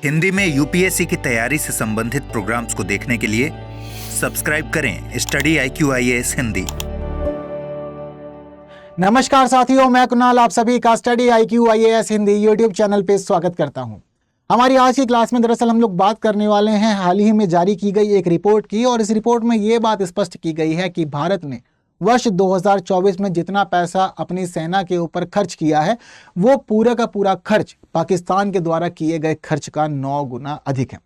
हिंदी में यूपीएससी की तैयारी से संबंधित प्रोग्राम्स को देखने के लिए सब्सक्राइब करें स्टडी IQ-IAS हिंदी। नमस्कार साथियों, मैं कुणाल आप सभी का study IQ-IAS Hindi YouTube channel पे स्वागत करता हूं। हमारी आज की क्लास में दरअसल हम लोग बात करने वाले हैं हाल ही में जारी की गई एक रिपोर्ट की, और इस रिपोर्ट में यह बात स्पष्ट की गई है कि भारत ने वर्ष 2024 में जितना पैसा अपनी सेना के ऊपर खर्च किया है वो पूरा का पूरा खर्च पाकिस्तान के द्वारा किए गए खर्च का 9 गुना अधिक है।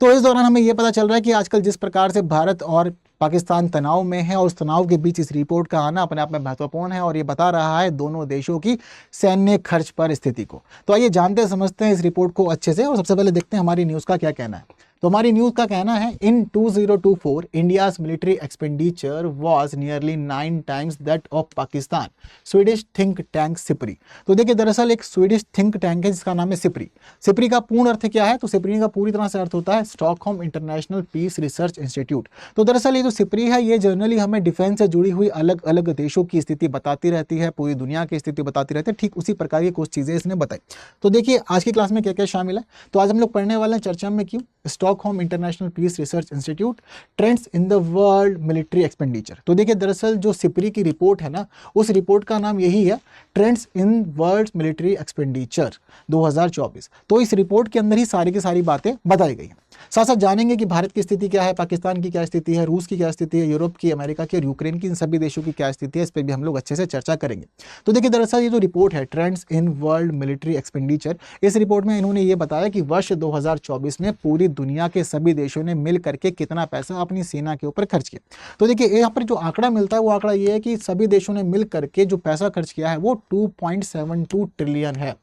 तो इस दौरान हमें यह पता चल रहा है कि आजकल जिस प्रकार से भारत और पाकिस्तान तनाव में है और उस तनाव के बीच इस रिपोर्ट का आना अपने आप में महत्वपूर्ण है, और ये बता रहा है दोनों देशों की सैन्य खर्च पर स्थिति को। तो आइए जानते समझते हैं इस रिपोर्ट को अच्छे से, और सबसे पहले देखते हैं हमारी न्यूज़ का क्या कहना है। तो हमारी न्यूज़ का कहना है, इन 2024 India's military expenditure was nearly 9 times that of Pakistan, Swedish think tank SIPRI. तो देखिए दरअसल एक स्वीडिश थिंक टैंक है जिसका नाम है सिप्री। सिप्री का पूर्ण अर्थ क्या है? तो सिप्री का पूरी तरह से अर्थ होता है Stockholm international peace research institute. तो दरअसल ये जो सिप्री है ये जनरली हमें डिफेंस से जुड़ी हुई अलग अलग देशों की स्थिति बताती रहती है, पूरी दुनिया की स्थिति बताती रहती है। ठीक उसी प्रकार की कुछ चीजें इसने बताई। तो देखिए आज की क्लास में क्या क्या शामिल है। तो आज हम लोग पढ़ने वाले हैं चर्चा में क्यों Stockholm international peace research institute trends in the world military expenditure. तो देखिए दरअसल जो सिप्री की रिपोर्ट है ना, उस रिपोर्ट का नाम यही है trends in world military expenditure 2024। तो इस रिपोर्ट के अंदर ही सारी की सारी बातें बताई गई हैं। साथ साथ जानेंगे कि भारत की स्थिति क्या है, पाकिस्तान की क्या स्थिति है, रूस की क्या स्थिति है, यूरोप की, अमेरिका की और यूक्रेन की, इन सभी देशों की क्या स्थिति है, इस पर भी हम लोग अच्छे से चर्चा करेंगे। तो देखिए दरअसल ये जो रिपोर्ट है trends in world military expenditure, इस रिपोर्ट में इन्होंने ये बताया कि वर्ष 2024 में पूरी दुनिया के सभी देशों ने मिल करके कितना पैसा अपनी सेना के ऊपर खर्च किया। तो देखिए यहाँ पर जो आंकड़ा मिलता है वो आंकड़ा ये है कि सभी देशों ने मिल करके जो पैसा खर्च किया है वो 2.72 ट्रिलियन है।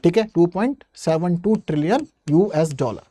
ठीक है, 2.72 ट्रिलियन US डॉलर।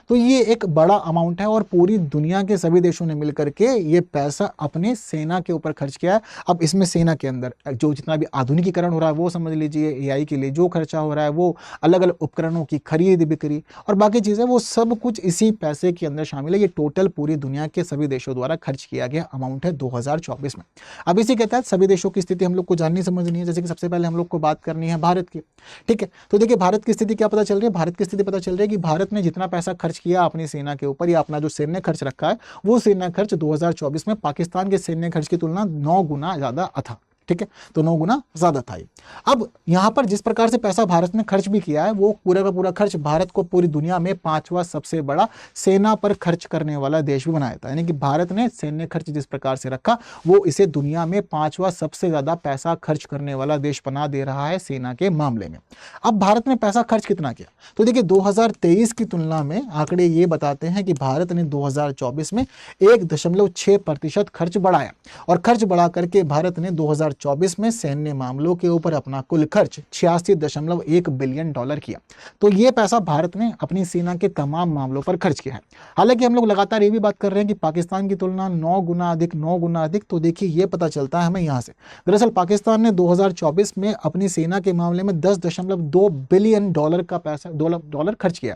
तो ये एक बड़ा अमाउंट है और पूरी दुनिया के सभी देशों ने मिलकर के ये पैसा अपने सेना के ऊपर खर्च किया है। अब इसमें सेना के अंदर जो जितना भी आधुनिकीकरण हो रहा है वो समझ लीजिए, AI के लिए जो खर्चा हो रहा है, वो अलग अलग उपकरणों की खरीद बिक्री और बाकी चीज़ें, वो सब कुछ इसी पैसे के अंदर शामिल है। ये टोटल पूरी दुनिया के सभी देशों द्वारा खर्च किया गया अमाउंट है 2024 में। अब इसी के तहत सभी देशों की स्थिति हम लोग को जाननी समझनी है। जैसे कि सबसे पहले हम लोग को बात करनी है भारत की। ठीक है, तो देखिए भारत की स्थिति क्या पता चल रही है। भारत की स्थिति पता चल रही है कि भारत ने जितना पैसा खर्च किया अपनी सेना के ऊपर, या अपना जो सैन्य खर्च रखा है, वो सैन्य खर्च 2024 में पाकिस्तान के सैन्य खर्च की तुलना 9 गुना ज्यादा था। ठीक है, तो 9 गुना ज्यादा था ये। अब यहां पर जिस प्रकार से पैसा भारत ने खर्च भी किया है, वो पूरा का पूरा खर्च भारत को पूरी दुनिया में 5वां सबसे बड़ा सेना पर खर्च करने वाला देश भी बनाया था। यानी कि भारत ने सैन्य खर्च जिस प्रकार से रखा वो इसे दुनिया में 5वां सबसे ज्यादा पैसा खर्च करने वाला देश बना दे रहा है सेना के मामले में। अब भारत ने पैसा खर्च कितना किया? तो देखिए 2023 की तुलना में आंकड़े ये बताते हैं कि भारत ने 2024 में 1.6% खर्च बढ़ाया, और खर्च बढ़ा करके भारत ने 2024 में सैन्य मामलों के ऊपर अपना कुल खर्च 86.1 बिलियन डॉलर किया। तो ये पैसा भारत ने अपनी सेना के तमाम मामलों पर खर्च किया है। हालांकि हम लोग लगातार ये भी बात कर रहे हैं कि पाकिस्तान की तुलना 9 गुना अधिक। तो देखिए ये पता चलता है हमें यहाँ से, दरअसल पाकिस्तान ने 2024 में अपनी सेना के मामले में 10.2 बिलियन डॉलर का पैसा डॉलर खर्च किया,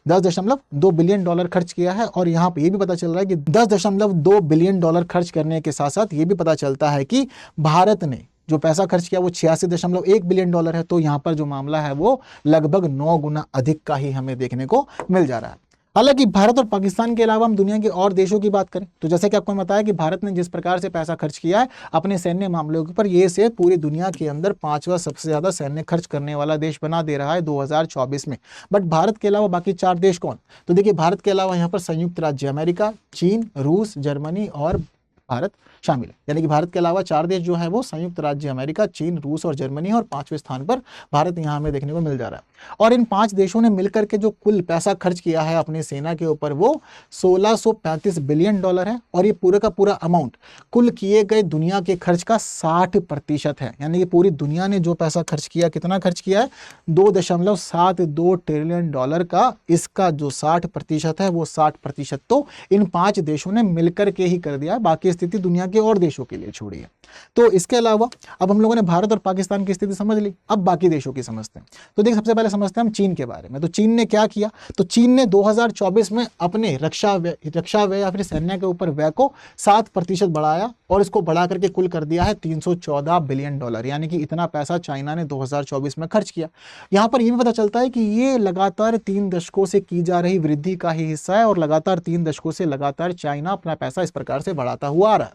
10.2 बिलियन डॉलर खर्च किया है। और यहाँ पे ये भी पता चल रहा है कि 10.2 बिलियन डॉलर खर्च करने के साथ साथ ये भी पता चलता है कि भारत ने जो पैसा खर्च किया वो 86.1 बिलियन डॉलर है। तो यहाँ पर जो मामला है वो लगभग 9 गुना अधिक का ही हमें देखने को मिल जा रहा है। हालांकि भारत और पाकिस्तान के अलावा हम दुनिया के और देशों की बात करें तो जैसे कि आपको बताया कि भारत ने जिस प्रकार से पैसा खर्च किया है अपने सैन्य मामलों के ऊपर, ये से पूरी दुनिया के अंदर 5वां सबसे ज्यादा सैन्य खर्च करने वाला देश बना दे रहा है 2024 में। बट भारत के अलावा बाकी 4 देश कौन? तो देखिए भारत के अलावा यहाँ पर संयुक्त राज्य अमेरिका, चीन, रूस, जर्मनी और भारत शामिल है। यानी कि भारत के अलावा 4 देश जो है वो संयुक्त राज्य अमेरिका, चीन, रूस और जर्मनी, और 5वें स्थान पर भारत यहाँ हमें देखने को मिल जा रहा है। और इन 5 देशों ने मिलकर के जो कुल पैसा खर्च किया है अपनी सेना के ऊपर वो 1635 बिलियन डॉलर है, और ये पूरा का पूरा अमाउंट कुल किए गए दुनिया के खर्च का 60% है। यानी कि पूरी दुनिया ने जो पैसा खर्च किया, कितना खर्च किया है? 2.72 ट्रिलियन डॉलर का। इसका जो 60% है वो 60% तो इन 5 देशों ने मिलकर के ही कर दिया, बाकी स्थिति दुनिया के और देशों के लिए छोड़ी है। तो इसके अलावा अब हम लोगों ने भारत और पाकिस्तान की स्थिति समझ ली, अब बाकी देशों की समझते हैं। तो देखिए सबसे पहले पहले समझते हैं हम चीन के बारे में। तो चीन ने क्या किया, तो चीन ने 2024 में अपने रक्षा व्यय या फिर सैन्य के ऊपर व्यय को 7% बढ़ाया और इसको बढ़ा करके कुल कर दिया है $314 बिलियन, यानी कि इतना पैसा चाइना ने 2024 में खर्च किया। यहाँ पर यह भी पता चलता है कि ये लगातार 3 दशकों से की जा रही वृद्धि का ही हिस्सा है और लगातार 3 दशकों से लगातार चाइना अपना पैसा इस प्रकार से बढ़ाता हुआ आ रहा है।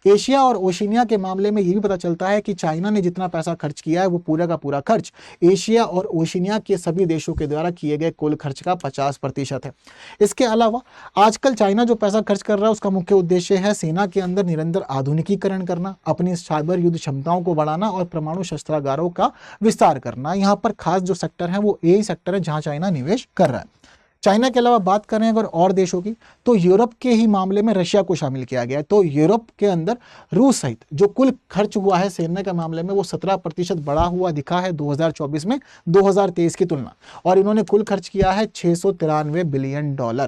एशिया और ओशिनिया के मामले में यह भी पता चलता है कि चाइना ने जितना पैसा खर्च किया है वो पूरा का पूरा खर्च एशिया और ओशिनिया के सभी देशों के द्वारा किए गए कुल खर्च का 50% है। इसके अलावा आजकल चाइना जो पैसा खर्च कर रहा है उसका मुख्य उद्देश्य है सेना के अंदर निरंतर आधुनिकीकरण करना, अपनी साइबर युद्ध क्षमताओं को बढ़ाना और परमाणु शस्त्रागारों का विस्तार करना। यहाँ पर खास जो सेक्टर है वो यही सेक्टर है जहां चाइना निवेश कर रहा है। चाइना के अलावा बात करें अगर और देशों की, तो यूरोप के ही मामले में रशिया को शामिल किया गया है। तो यूरोप के अंदर रूस सहित जो कुल खर्च हुआ है सैन्य के मामले में वो 17% बढ़ा हुआ दिखा है 2024 में 2023 की तुलना, और इन्होंने कुल खर्च किया है $693 बिलियन।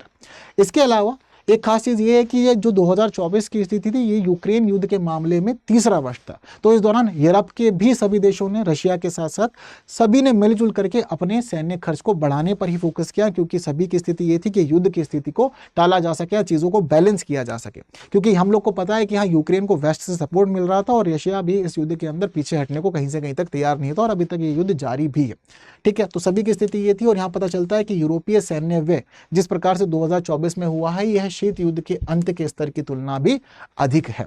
इसके अलावा एक खास चीज ये है कि ये जो 2024 की स्थिति थी ये यूक्रेन युद्ध के मामले में तीसरा वर्ष था। तो इस दौरान यूरोप के भी सभी देशों ने रशिया के साथ साथ सभी ने मिलजुल करके अपने सैन्य खर्च को बढ़ाने पर ही फोकस किया, क्योंकि सभी की स्थिति ये थी कि युद्ध की स्थिति को टाला जा सके, चीजों को बैलेंस किया जा सके। क्योंकि हम लोग को पता है कि हाँ यूक्रेन को वेस्ट से सपोर्ट मिल रहा था और रशिया भी इस युद्ध के अंदर पीछे हटने को कहीं से कहीं तक तैयार नहीं था और अभी तक ये युद्ध जारी भी है। ठीक है, तो सभी की स्थिति ये थी और यहाँ पता चलता है कि यूरोपीय सैन्य व्यय जिस प्रकार से 2024 में हुआ है यह शीत युद्ध के अंत के स्तर की तुलना भी अधिक है।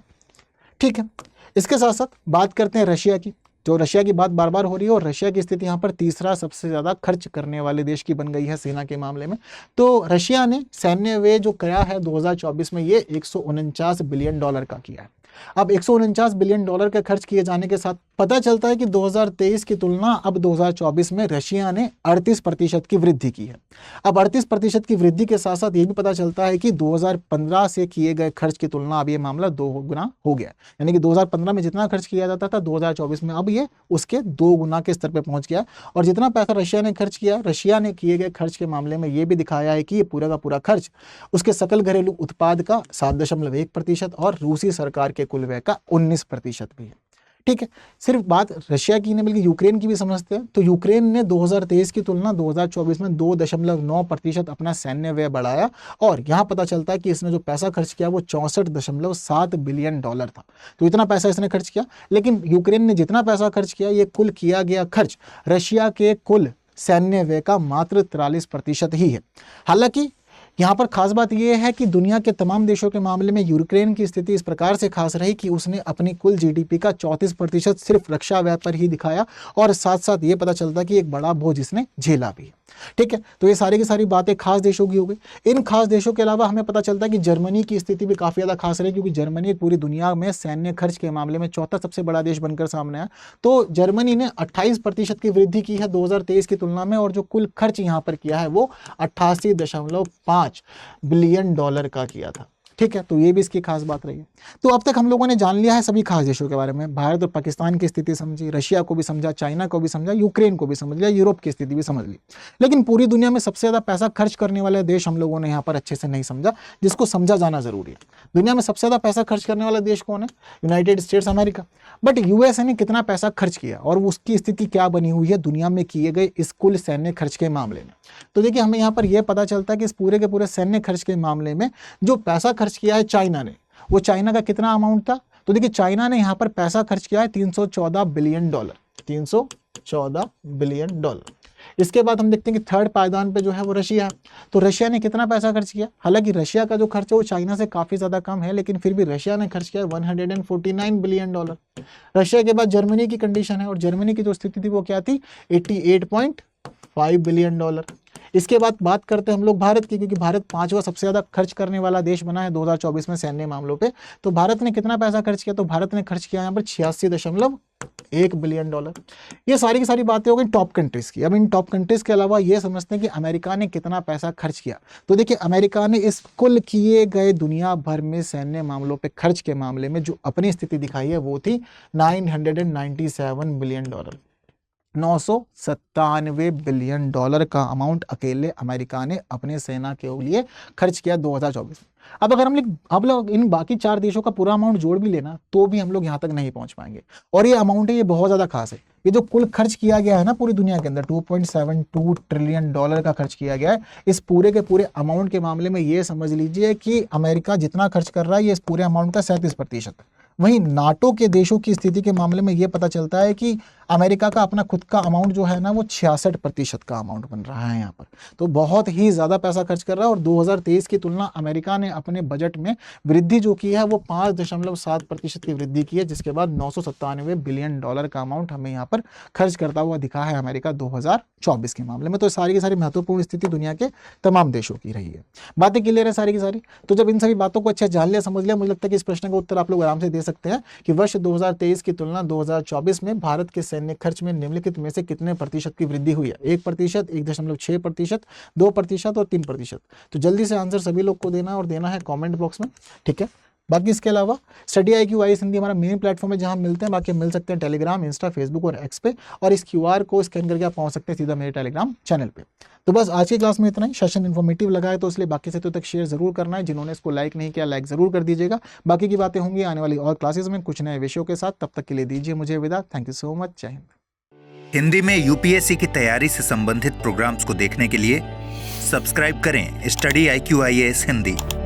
ठीक है, इसके साथ साथ बात करते हैं रशिया की। जो रशिया की बात बार बार हो रही है और रशिया की स्थिति यहाँ पर तीसरा सबसे ज्यादा खर्च करने वाले देश की बन गई है सेना के मामले में। तो रशिया ने सैन्य व्यय जो किया है 2024 में ये $149 बिलियन का किया है। अब $149 बिलियन के खर्च किए जाने के साथ पता चलता है कि 2023 की तुलना अब 2024 में रशिया ने 38% की वृद्धि की है। अब 38% की वृद्धि के साथ साथ ये भी पता चलता है कि 2015 से किए गए खर्च की तुलना अब ये मामला 2 गुना हो गया, यानी कि 2015 में जितना खर्च किया जाता था 2024 में अब ये उसके 2 गुना के स्तर पर पहुंच गया। और जितना पैसा रशिया ने खर्च किया, रशिया ने किए गए खर्च के मामले में ये भी दिखाया है कि ये पूरा का पूरा खर्च उसके सकल घरेलू उत्पाद का 7.1% और रूसी सरकार के कुल व्यय का 19% भी है। ठीक है, सिर्फ बात रशिया की नहीं बल्कि यूक्रेन की भी समझते हैं। तो यूक्रेन ने 2023 की तुलना 2024 में 2.9% अपना सैन्य व्यय बढ़ाया और यहां पता चलता है कि इसने जो पैसा खर्च किया वो $64.7 बिलियन था। तो इतना पैसा इसने खर्च किया, लेकिन यूक्रेन ने जितना पैसा खर्च किया ये कुल किया गया खर्च रशिया के कुल सैन्य व्यय का मात्र 43% ही है। हालांकि यहाँ पर खास बात यह है कि दुनिया के तमाम देशों के मामले में यूक्रेन की स्थिति इस प्रकार से खास रही कि उसने अपनी कुल जीडीपी का 34% सिर्फ रक्षा व्यय पर ही दिखाया और साथ साथ ये पता चलता कि एक बड़ा बोझ इसने झेला भी। ठीक है, तो ये सारी की सारी बातें खास देशों की हो गई। इन खास देशों के अलावा हमें पता चलता है कि जर्मनी की स्थिति भी काफी ज्यादा खास रही, क्योंकि जर्मनी पूरी दुनिया में सैन्य खर्च के मामले में चौथा सबसे बड़ा देश बनकर सामने आया। तो जर्मनी ने 28% की वृद्धि की है 2023 की तुलना में और जो कुल खर्च यहाँ पर किया है वो $88.5 बिलियन का किया था। ठीक है, तो ये भी इसकी खास बात रही है। तो अब तक हम लोगों ने जान लिया है सभी खास देशों के बारे में। भारत और पाकिस्तान की स्थिति समझी, रशिया को भी समझा, चाइना को भी समझा, यूक्रेन को भी समझ लिया, यूरोप की स्थिति भी समझ ली। लेकिन पूरी दुनिया में सबसे ज्यादा पैसा खर्च करने वाले देश हम लोगों ने यहाँ पर अच्छे से नहीं समझा, जिसको समझा जाना जरूरी है। दुनिया में सबसे ज्यादा पैसा खर्च करने वाला देश कौन है? United states America. But USA ने कितना पैसा खर्च किया और उसकी स्थिति क्या बनी हुई है दुनिया में किए गए इस कुल सैन्य खर्च के मामले में? तो देखिए, हमें यहाँ पर यह पता चलता है कि इस पूरे के पूरे सैन्य खर्च के मामले में जो पैसा खर्च किया है चाइना ने, वो चाइना का कितना अमाउंट था? तो देखिए, चाइना ने यहाँ पर पैसा खर्च किया है $314 बिलियन। $314 बिलियन। इसके बाद हम देखते हैं कि थर्ड पायदान पे जो है वो रशिया है। तो रशिया ने कितना पैसा खर्च किया? हालांकि रशिया का जो खर्च है वो चाइना से काफी ज्यादा कम है, लेकिन फिर भी रशिया ने खर्च किया $149 बिलियन। रशिया के बाद जर्मनी की कंडीशन है और जर्मनी की जो स्थिति थी वो क्या थी? $88.5 बिलियन। इसके बाद बात करते हैं हम लोग भारत की, क्योंकि भारत 5वां सबसे ज्यादा खर्च करने वाला देश बना है 2024 में सैन्य मामलों पे। तो भारत ने कितना पैसा खर्च किया? तो भारत ने खर्च किया यहाँ पर $86.1 बिलियन। ये सारी की सारी बातें हो गई टॉप कंट्रीज की। अब इन टॉप कंट्रीज के अलावा ये समझते हैं कि अमेरिका ने कितना पैसा खर्च किया। तो देखिए, अमेरिका ने इस कुल किए गए दुनिया भर में सैन्य मामलों पे खर्च के मामले में जो अपनी स्थिति दिखाई है वो थी $997 बिलियन। $997 बिलियन का अमाउंट अकेले अमेरिका ने अपने सेना के लिए खर्च किया 2024 में। अब अगर हम लोग इन बाकी 4 देशों का पूरा अमाउंट जोड़ भी लेना तो भी हम लोग यहाँ तक नहीं पहुंच पाएंगे। और ये अमाउंट है, ये बहुत ज़्यादा खास है। ये जो कुल खर्च किया गया है ना पूरी दुनिया के अंदर, $2.72 ट्रिलियन का खर्च किया गया है। इस पूरे के पूरे अमाउंट के मामले में ये समझ लीजिए कि अमेरिका जितना खर्च कर रहा है ये इस पूरे अमाउंट का 37% है। वहीं नाटो के देशों की स्थिति के मामले में ये पता चलता है कि अमेरिका का अपना खुद का अमाउंट जो है ना वो 66% का अमाउंट बन रहा है यहाँ पर। तो बहुत ही ज़्यादा पैसा खर्च कर रहा है। और 2023 की तुलना अमेरिका ने अपने बजट में वृद्धि जो की है वो 5.7% की वृद्धि की है, जिसके बाद $997 बिलियन का अमाउंट हमें यहाँ पर खर्च करता हुआ दिखा है अमेरिका 2024 के मामले में। तो सारी की सारी महत्वपूर्ण स्थिति दुनिया के तमाम देशों की रही है। बातें क्लियर है सारी की सारी। तो जब इन सभी बातों को अच्छे जान लिया, समझ लिया, मुझे लगता है कि इस प्रश्न का उत्तर आप लोग आराम से दे सकते हैं कि वर्ष 2023 की तुलना 2024 में भारत के सैन्य खर्च में निम्नलिखित में से कितने प्रतिशत की वृद्धि हुई है? 1%, 1.6%, 2% और 3%। तो जल्दी से आंसर सभी लोग को देना और देना है कमेंट बॉक्स में, ठीक है। बाकी इसके अलावा स्टडी IQ IAS हिंदी हमारा मेन प्लेटफॉर्म है जहां मिलते हैं। बाकी मिल सकते हैं टेलीग्राम, इंस्टा, फेसबुक और एक्स पे, और इस QR को स्कैन करके आप पहुंच सकते हैं सीधा मेरे टेलीग्राम चैनल पे। तो बस आज की क्लास में इतना ही। सेशन इन्फॉर्मेटिव लगा है तो इसलिए बाकी साथियों तक शेयर जरूर करना है। जिन्होंने इसको लाइक नहीं किया, लाइक जरूर कर दीजिएगा। बाकी की बातें होंगी आने वाली और क्लासेस में कुछ नए विषयों के साथ। तब तक के लिए दीजिए मुझे विदा। Thank you so much. जय हिंद। हिंदी में UPSC की तैयारी से संबंधित प्रोग्राम्स को देखने के लिए सब्सक्राइब करें स्टडी IQ IAS हिंदी।